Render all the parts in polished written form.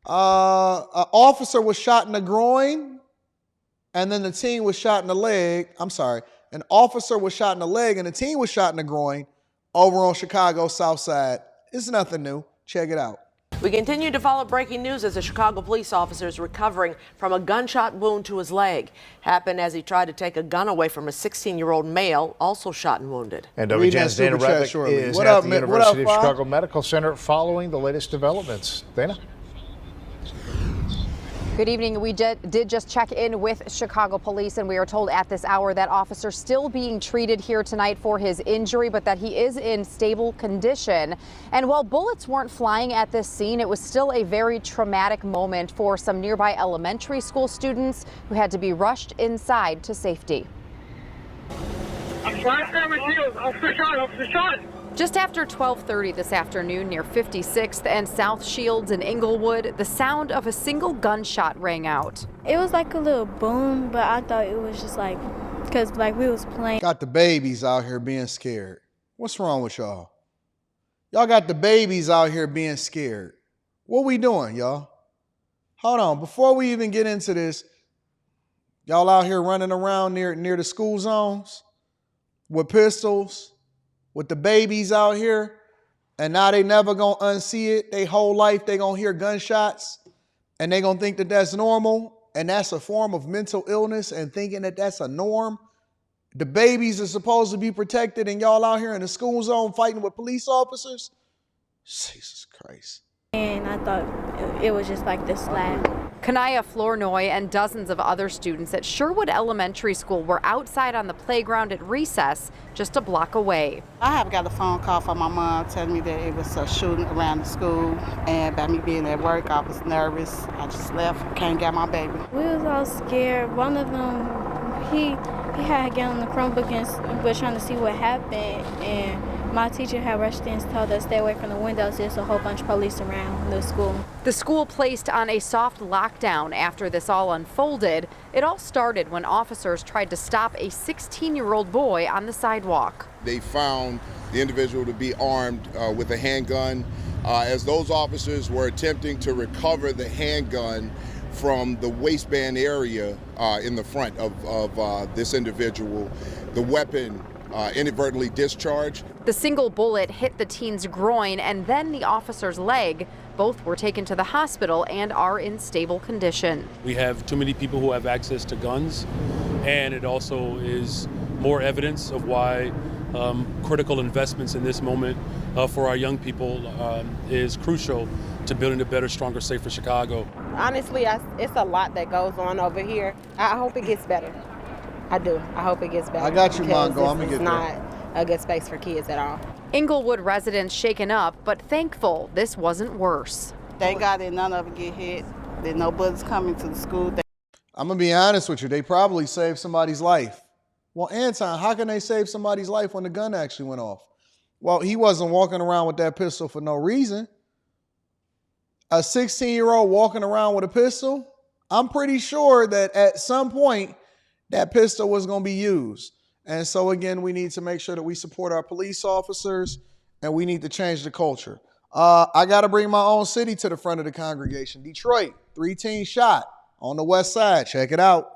An officer was shot in the groin, and then the teen was shot in the leg. I'm sorry. An officer was shot in the leg, and the teen was shot in the groin over on Chicago's South Side. It's nothing new. Check it out. We continue to follow breaking news as a Chicago police officer is recovering from a gunshot wound to his leg. Happened as he tried to take a gun away from a 16-year-old male, also shot and wounded. And WGN's Dana Revick is at the University of Chicago Medical Center following the latest developments. Dana? Good evening. We did just check in with Chicago police, and we are told at this hour that officer still being treated here tonight for his injury, but that he is in stable condition. And while bullets weren't flying at this scene, it was still a very traumatic moment for some nearby elementary school students who had to be rushed inside to safety. I'm right there with you. Officer shot. Just after 12:30 this afternoon near 56th and South Shields in Inglewood, the sound of a single gunshot rang out. It was like a little boom, but I thought it was just like, because like we was playing. Got the babies out here being scared. What's wrong with y'all? Y'all got the babies out here being scared. What we doing, y'all? Hold on. Before we even get into this, y'all out here running around near the school zones with pistols, with the babies out here, and now they never gonna unsee it. They whole life they gonna hear gunshots, and they gonna think that that's normal, and that's a form of mental illness, and thinking that that's a norm. The babies are supposed to be protected, and y'all out here in the school zone fighting with police officers? Jesus Christ. And I thought it was just like this slap. Kanaya Flournoy and dozens of other students at Sherwood Elementary School were outside on the playground at recess just a block away. I have got a phone call from my mom telling me that it was a shooting around the school, and by me being at work, I was nervous. I just left, can't get my baby. We was all scared. One of them, he had got on the Chromebook and was trying to see what happened, and my teacher had rushed in and told us stay away from the windows. There's a whole bunch of police around the school. The school placed on a soft lockdown after this all unfolded. It all started when officers tried to stop a 16-year-old boy on the sidewalk. They found the individual to be armed with a handgun. As those officers were attempting to recover the handgun from the waistband area in the front of this individual, the weapon inadvertently discharged. The single bullet hit the teen's groin and then the officer's leg. Both were taken to the hospital and are in stable condition. We have too many people who have access to guns, and it also is more evidence of why critical investments in this moment for our young people is crucial to building a better, stronger, safer Chicago. Honestly, it's a lot that goes on over here. I hope it gets better. I do. I hope it gets better. I got you, Mongo. I'm going to get there. It's not a good space for kids at all. Inglewood residents shaken up, but thankful this wasn't worse. Thank God that none of it get hit. That no bullets coming to the school. I'm going to be honest with you. They probably saved somebody's life. Well, Anton, how can they save somebody's life when the gun actually went off? Well, he wasn't walking around with that pistol for no reason. A 16-year-old walking around with a pistol, I'm pretty sure that at some point that pistol was going to be used. And so, again, we need to make sure that we support our police officers, and we need to change the culture. I got to bring my own city to the front of the congregation. Detroit, 3 teens shot on the west side. Check it out.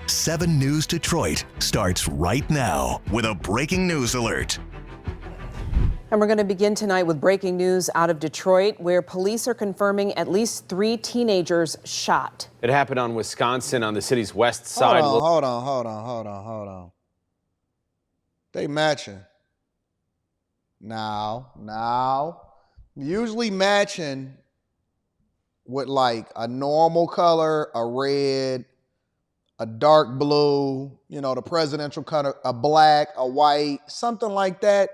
7 News Detroit starts right now with a breaking news alert. And we're going to begin tonight with breaking news out of Detroit, where police are confirming at least 3 teenagers shot. It happened on Wisconsin on the city's west side. Hold on. They matching. Now. Usually matching with like a normal color, a red, a dark blue, you know, the presidential color, a black, a white, something like that.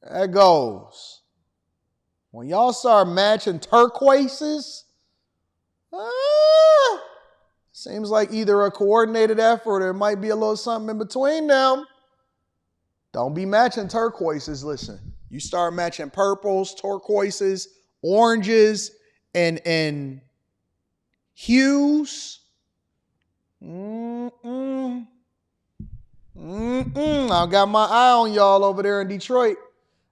That goes. When y'all start matching turquoises, seems like either a coordinated effort or it might be a little something in between them. Don't be matching turquoises. Listen, you start matching purples, turquoises, oranges, and hues. I got my eye on y'all over there in Detroit.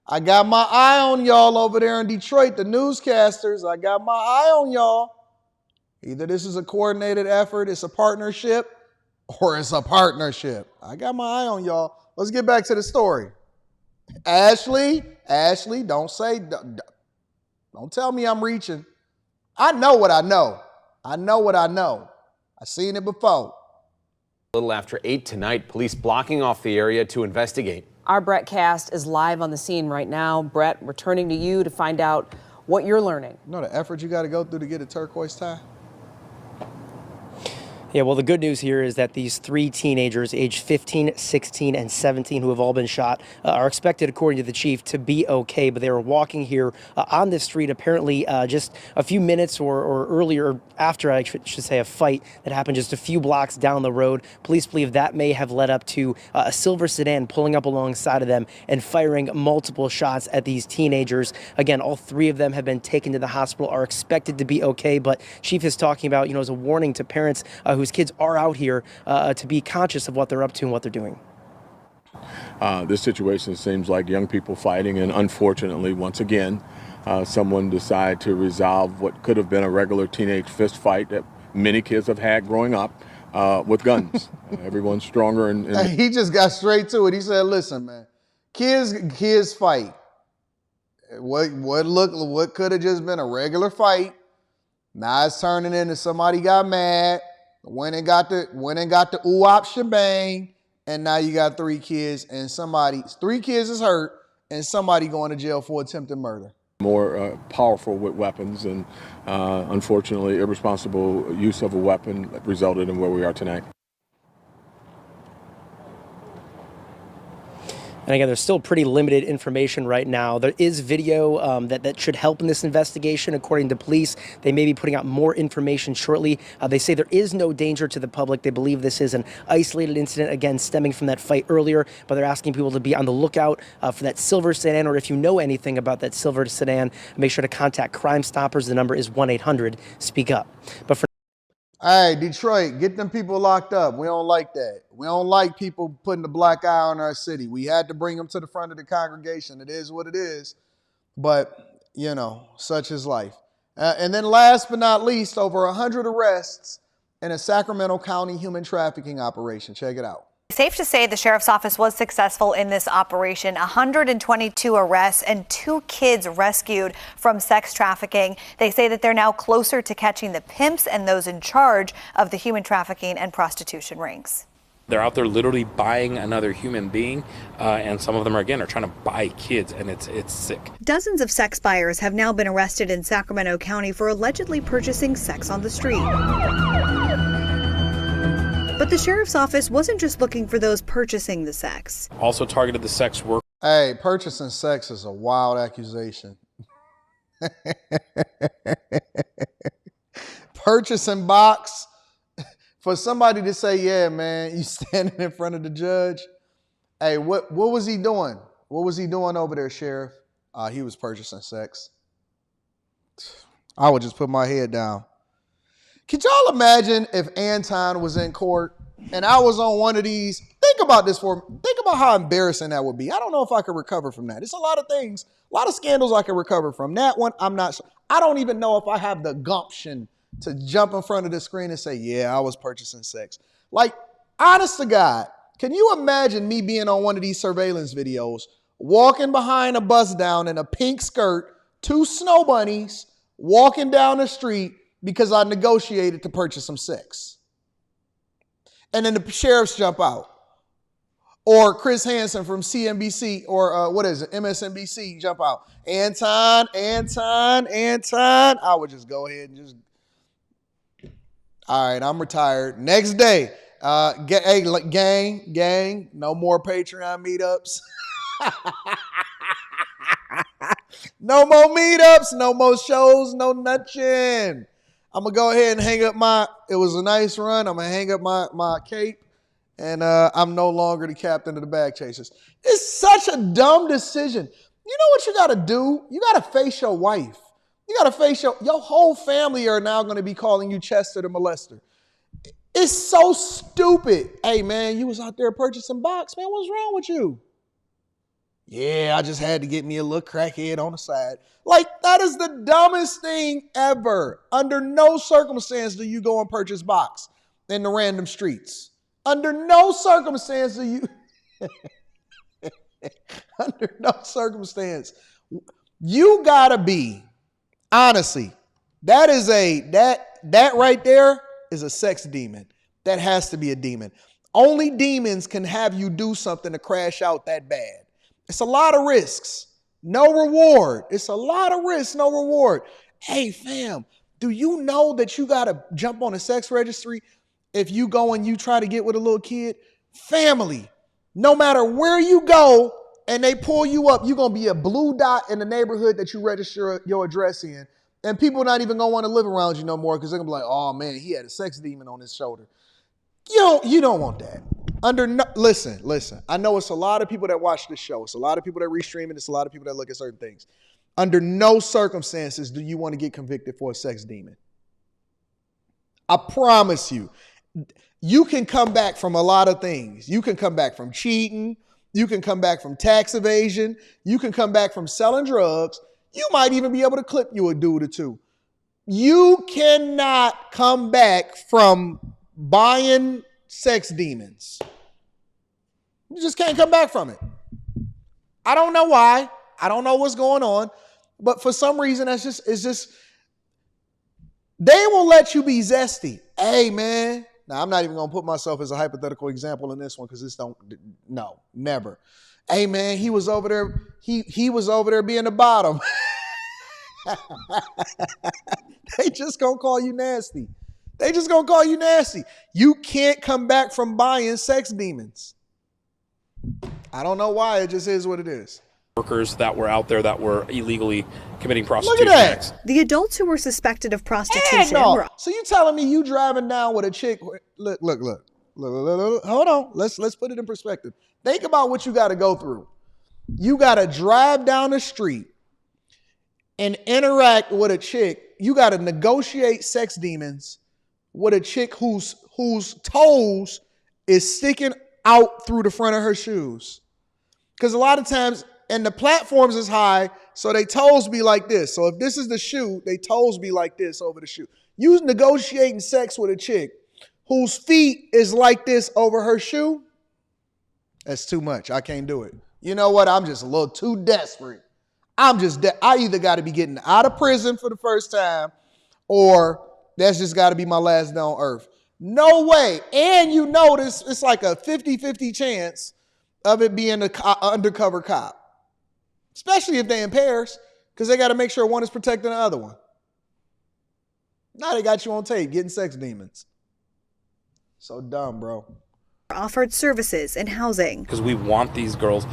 I got my eye on y'all over there in Detroit, the newscasters. I got my eye on y'all. Either this is a coordinated effort, it's a partnership, or it's a partnership. I got my eye on y'all. Let's get back to the story. Ashley, don't tell me I'm reaching. I know what I know. I know what I know. I've seen it before. A little after 8 tonight, police blocking off the area to investigate. Our Brett Cast is live on the scene right now. Brett, returning to you to find out what you're learning. You know the effort you got to go through to get a turquoise tie? Yeah, well, the good news here is that these 3 teenagers, aged 15, 16, and 17, who have all been shot, are expected, according to the chief, to be okay. But they were walking here on this street, apparently just a few minutes or earlier, after, I should say, a fight that happened just a few blocks down the road. Police believe that may have led up to a silver sedan pulling up alongside of them and firing multiple shots at these teenagers. Again, all 3 of them have been taken to the hospital, are expected to be okay. But chief is talking about, as a warning to parents whose kids are out here to be conscious of what they're up to and what they're doing. This situation seems like young people fighting, and unfortunately, once again, someone decided to resolve what could have been a regular teenage fist fight that many kids have had growing up with guns. Everyone's stronger. And he just got straight to it. He said, listen, man, kids fight. What could have just been a regular fight, now it's turning into somebody got mad, went and got the ooh-op shebang, and now you got 3 kids, and 3 kids is hurt, and somebody going to jail for attempted murder. More powerful with weapons, and unfortunately, irresponsible use of a weapon resulted in where we are tonight. And again, there's still pretty limited information right now. There is video that should help in this investigation, according to police. They may be putting out more information shortly. They say there is no danger to the public. They believe this is an isolated incident, again, stemming from that fight earlier, but they're asking people to be on the lookout for that silver sedan, or if you know anything about that silver sedan, make sure to contact Crime Stoppers. The number is 1-800-SPEAK-UP. But for Hey, Detroit, get them people locked up. We don't like that. We don't like people putting the black eye on our city. We had to bring them to the front of the congregation. It is what it is. But, such is life. And then last but not least, over 100 arrests in a Sacramento County human trafficking operation. Check it out. Safe to say the sheriff's office was successful in this operation. 122 arrests and 2 kids rescued from sex trafficking. They say that they're now closer to catching the pimps and those in charge of the human trafficking and prostitution rings. They're out there literally buying another human being, and some of them are trying to buy kids, and it's sick. Dozens of sex buyers have now been arrested in Sacramento County for allegedly purchasing sex on the street. But the sheriff's office wasn't just looking for those purchasing the sex. Also targeted the sex work. Hey, purchasing sex is a wild accusation. Purchasing box, for somebody to say, yeah, man, you standing in front of the judge. Hey, what was he doing? What was he doing over there, Sheriff? He was purchasing sex. I would just put my head down. Could y'all imagine if Anton was in court and I was on one of these? Think about how embarrassing that would be. I don't know if I could recover from that. It's a lot of things, a lot of scandals I could recover from. That one, I'm not sure. I don't even know if I have the gumption to jump in front of the screen and say, yeah, I was purchasing sex. Like, honest to God, can you imagine me being on one of these surveillance videos, walking behind a bus down in a pink skirt, 2 snow bunnies, walking down the street, because I negotiated to purchase some sex. And then the sheriffs jump out. Or Chris Hansen from CNBC, or MSNBC jump out. Anton. I would just go ahead and just, all right, I'm retired. Next day, gang, no more Patreon meetups. No more meetups, no more shows, no nothing. I'm going to go ahead and hang up it was a nice run. I'm going to hang up my cape, and I'm no longer the captain of the bag chasers. It's such a dumb decision. You know what you got to do? You got to face your wife. You got to face your whole family are now going to be calling you Chester the molester. It's so stupid. Hey, man, you was out there purchasing box. Man, what's wrong with you? Yeah, I just had to get me a little crackhead on the side. Like, that is the dumbest thing ever. Under no circumstance do you go and purchase box in the random streets. Under no circumstance do you... Under no circumstance. You gotta be, honestly, that right there is a sex demon. That has to be a demon. Only demons can have you do something to crash out that bad. It's a lot of risks, no reward. It's a lot of risks, no reward. Hey, fam, do you know that you got to jump on a sex registry if you go and you try to get with a little kid? Family, no matter where you go and they pull you up, you're going to be a blue dot in the neighborhood that you register your address in. And people are not even going to want to live around you no more because they're going to be like, oh, man, he had a sex demon on his shoulder. You don't want that. Listen. I know it's a lot of people that watch this show. It's a lot of people that restream it. It's a lot of people that look at certain things. Under no circumstances do you want to get convicted for a sex demon. I promise you. You can come back from a lot of things. You can come back from cheating. You can come back from tax evasion. You can come back from selling drugs. You might even be able to clip you a dude or two. You cannot come back from buying sex demons. You just can't come back from it. I don't know why. I don't know what's going on. But for some reason, it's just, they will let you be zesty. Hey, man. Now, I'm not even going to put myself as a hypothetical example in this one because no, never. Hey, man, he was over there. He was over there being the bottom. They just going to call you nasty. You can't come back from buying sex demons. I don't know why. It just is what it is. Workers that were out there that were illegally committing prostitution. Look at that. The adults who were suspected of prostitution. No. So you telling me you driving down with a chick? Look. Hold on. Let's put it in perspective. Think about what you got to go through. You got to drive down the street and interact with a chick. You got to negotiate sex demons with a chick whose toes is sticking out through the front of her shoes. Because a lot of times, and the platforms is high, so they toes be like this. So if this is the shoe, they toes be like this over the shoe. You negotiating sex with a chick whose feet is like this over her shoe, that's too much. I can't do it. You know what? I'm just a little too desperate. I either got to be getting out of prison for the first time, or that's just got to be my last day on earth. No way. And you notice it's like a 50-50 chance of it being an undercover cop. Especially if they're in pairs, because they got to make sure one is protecting the other one. Now they got you on tape getting sex demons. So dumb, bro. Offered services and housing. Because we want these girls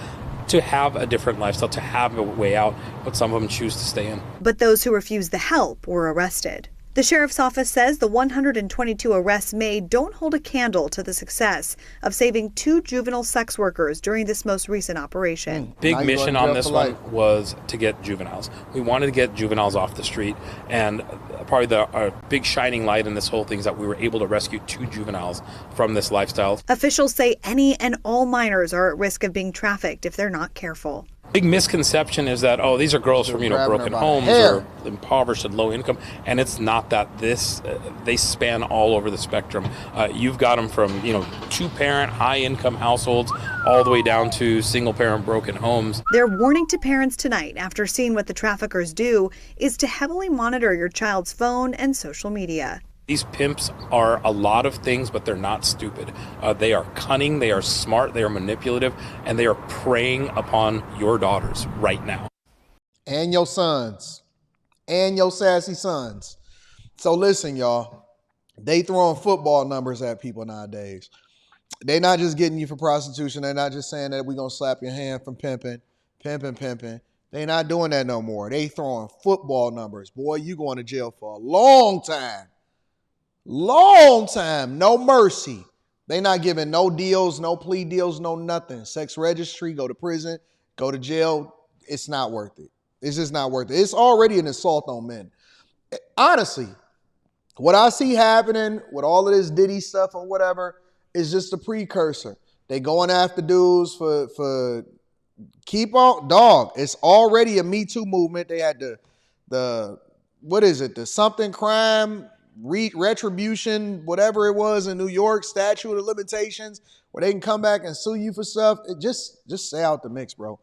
to have a different lifestyle, to have a way out, but some of them choose to stay in. But those who refused the help were arrested. The sheriff's office says the 122 arrests made don't hold a candle to the success of saving 2 juvenile sex workers during this most recent operation. Big mission on this one was to get juveniles. We wanted to get juveniles off the street, and probably our big shining light in this whole thing is that we were able to rescue 2 juveniles from this lifestyle. Officials say any and all minors are at risk of being trafficked if they're not careful. Big misconception is that, oh, these are girls from, broken homes or impoverished and low income. And it's not that. They span all over the spectrum. You've got them from, 2-parent, high-income households all the way down to single-parent broken homes. Their warning to parents tonight, after seeing what the traffickers do, is to heavily monitor your child's phone and social media. These pimps are a lot of things, but they're not stupid. They are cunning, they are smart, they are manipulative, and they are preying upon your daughters right now. And your sons. And your sassy sons. So listen, y'all. They throwing football numbers at people nowadays. They're not just getting you for prostitution. They're not just saying that we're going to slap your hand from pimping. They're not doing that no more. They throwing football numbers. Boy, you going to jail for a long time. Long time, no mercy. They not giving no deals, no plea deals, no nothing. Sex registry, go to prison, go to jail. It's not worth it. It's just not worth it. It's already an assault on men. Honestly, what I see happening with all of this Diddy stuff or whatever is just a precursor. They going after dudes for Keep on, dog. It's already a Me Too movement. They had the what is it? The something crime retribution, whatever it was in New York, statute of limitations, where they can come back and sue you for stuff. Just stay out the mix, bro.